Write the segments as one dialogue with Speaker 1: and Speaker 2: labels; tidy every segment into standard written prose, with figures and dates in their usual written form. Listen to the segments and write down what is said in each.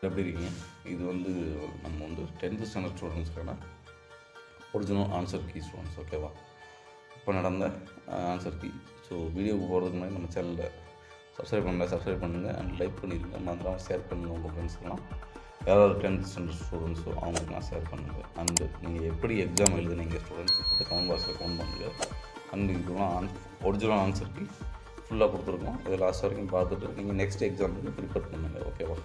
Speaker 1: எப்படி இருக்கீங்க? இது வந்து நம்ம வந்து 10th ஸ்டாண்டர்ட் ஸ்டூடெண்ட்ஸ்க்கான ஒரிஜினல் ஆன்சர் கீ ஸ்டூடெண்ட்ஸ், ஓகேவா? இப்போ நடந்த ஆன்சர் கீ. ஸோ வீடியோவுக்கு போகிறதுக்கு முன்னாடி நம்ம சேனலில் சப்ஸ்கிரைப் பண்ணுங்கள் அண்ட் லைக் பண்ணிடுங்க. மறந்துடாமல் ஷேர் பண்ணுங்கள் உங்கள் ஃப்ரெண்ட்ஸ்க்கெலாம். யாராவது 10th ஸ்டாண்டர்ட் ஸ்டூடெண்ட்ஸோ அவங்களுக்குலாம் ஷேர் பண்ணுங்கள். அண்டு நீங்கள் எப்படி எக்ஸாம் எழுதுனீங்க ஸ்டூடெண்ட்ஸ் அந்த கமெண்ட் பாக்ஸில் கமெண்ட் பண்ணுங்கள். அண்ட் இதெல்லாம் ஒரிஜினல் ஆன்சர் கீ ஃபுல்லாக கொடுத்துருக்கோம். இதை லாஸ்ட் வரைக்கும் பார்த்துட்டு நீங்கள் நெக்ஸ்ட் எக்ஸாமுக்கு ப்ரிப்பேர் பண்ணுங்கள், ஓகேவா?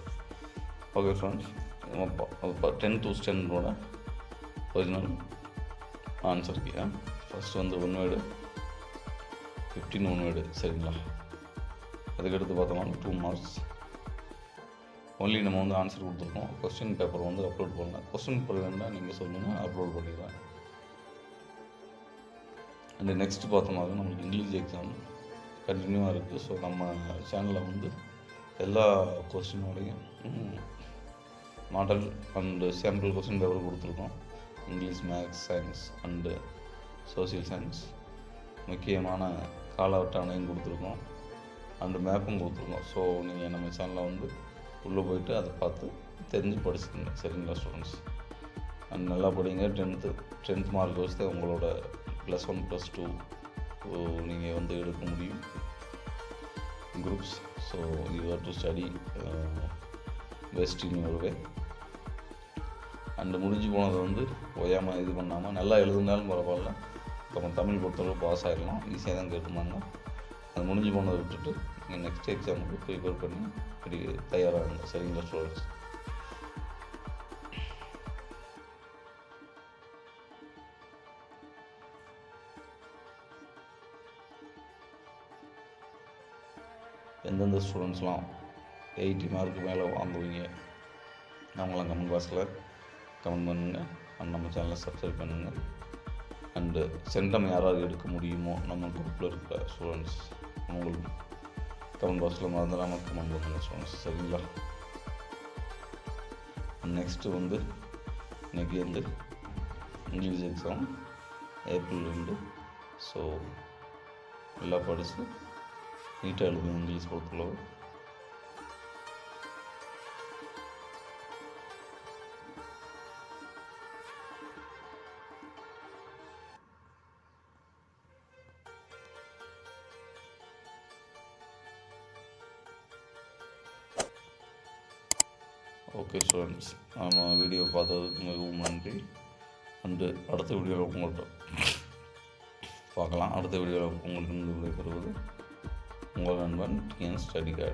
Speaker 1: ஓகே ஃப்ரெண்ட்ஸ், இப்போ 10th ஸ்டாண்டர்டோட ஒரிஜினல் ஆன்சர் கீ. ஃபஸ்ட்டு வந்து 1 வேர்டு 15 1 வேர்டு, சரிங்களா? அதுக்கடுத்து பார்த்தோம்னா 2 மார்க்ஸ். ஒன்லி நம்ம வந்து ஆன்சர் கொடுத்துருக்கோம். கொஸ்டின் பேப்பர் வந்து அப்லோட் பண்ணலாம். கொஸ்டின் பேப்பர் வேணால் நீங்கள் சொல்லுங்கள், அப்லோட் பண்ணிடுறேன். அண்ட் நெக்ஸ்ட்டு பார்த்தோம்னா நம்மளுக்கு இங்கிலீஷ் எக்ஸாம் கண்டினியூவாக இருக்குது. ஸோ நம்ம சேனலில் வந்து எல்லா கொஸ்டினோடையும் model and sample question paper கொடுத்துருக்கோம். English, maths, science and social science முக்கியமான கால அட்டவணையும் கொடுத்துருக்கோம். அண்டு மேப்பும் கொடுத்துருக்கோம். ஸோ நீங்கள் நம்ம சேனலில் வந்து உள்ளே போய்ட்டு அதை பார்த்து தெரிஞ்சு படிச்சுக்கோங்க, சரிங்களா ஸ்டூடெண்ட்ஸ்? அண்ட் நல்லா படிங்க. 10th மார்க் வச்சு தான் உங்களோட +1 +2 நீங்கள் வந்து எடுக்க முடியும் groups. So you have to study best in your way. And முடிஞ்சு போனதை வந்து ஓயாமல் இது பண்ணாமல் நல்லா எழுதுனாலும் பரவாயில்ல. நம்ம தமிழ் பொறுத்தளவு பாஸ் ஆகிடலாம், ஈஸியாக தான் கேட்டிருந்தாங்க. அது முடிஞ்சு போனதை விட்டுட்டு நீங்கள் நெக்ஸ்ட் எக்ஸாமுக்கு ப்ரிப்பேர் பண்ணி தயாராகுங்க, சரிங்களா ஸ்டூடெண்ட்ஸ்? எந்தெந்த ஸ்டூடெண்ட்ஸ்லாம் 80 மார்க்கு மேலே வாங்குவீங்க அவங்களாம் கமெண்ட் பாக்ஸில் கமெண்ட் பண்ணுங்கள். அண்ட் நம்ம சேனலை சப்ஸ்கிரைப் பண்ணுங்கள். அண்டு சென்டம் யாராவது எடுக்க முடியுமோ நம்ம குரூப்பில் இருக்கிற ஸ்டூடெண்ட்ஸ் அவங்களுக்கு கமெண்ட் பாக்ஸில் மறந்துடாமல் கமெண்ட் பண்ணுங்கள் ஸ்டூடெண்ட்ஸ், சரிங்களா? நெக்ஸ்ட்டு வந்து இன்றைக்கி வந்து இங்கிலீஷ் எக்ஸாம் ஏப்ரல் 2. ஸோ நல்லா படித்து நீட்டாக எழுதுங்க இங்கிலீஷ் பொறுத்தளவு. ஓகே ஸ்டூடெண்ட்ஸ், நம்ம வீடியோ பார்த்ததுக்கு மிகவும் நன்றி. அண்டு அடுத்த வீடியோவில் உங்கள்கிட்ட பார்க்கலாம். அடுத்த வீடியோவில் உங்களுக்கு விடைபெறுவது உங்கள் நண்பன் TN ஸ்டடி கைட்.